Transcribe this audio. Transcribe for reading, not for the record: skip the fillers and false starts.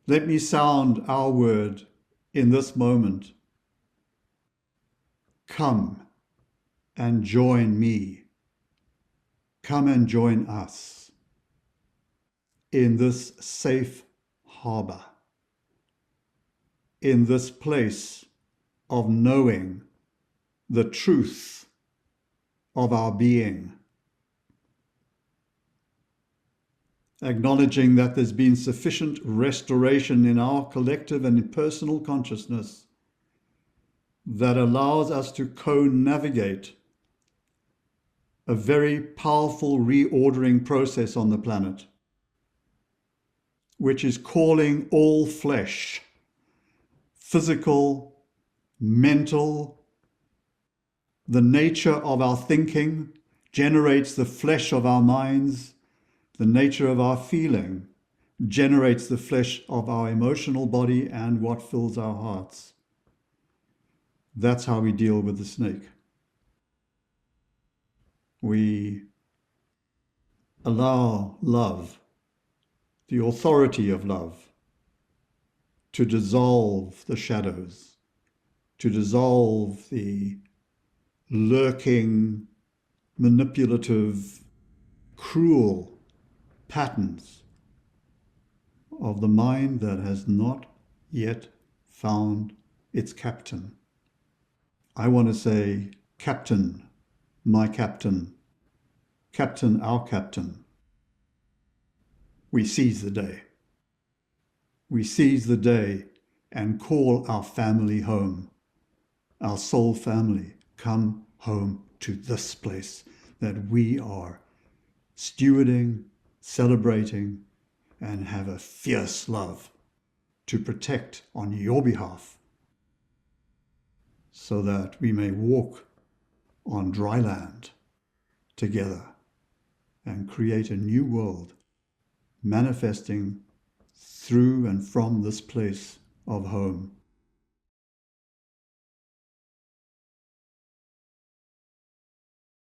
Let me sound our word in this moment. Come and join me. Come and join us in this safe harbor, in this place of knowing the truth of our being, acknowledging that there's been sufficient restoration in our collective and personal consciousness that allows us to co-navigate a very powerful reordering process on the planet, which is calling all flesh, physical, mental, the nature of our thinking generates the flesh of our minds, the nature of our feeling generates the flesh of our emotional body and what fills our hearts. That's how we deal with the snake. We allow love, the authority of love, to dissolve the shadows, to dissolve the lurking, manipulative, cruel patterns of the mind that has not yet found its captain. I want to say, Captain, my captain, Captain, our captain. We seize the day. We seize the day and call our family home, our soul family, come home to this place that we are stewarding, celebrating, and have a fierce love to protect on your behalf so that we may walk on dry land together and create a new world manifesting through and from this place of home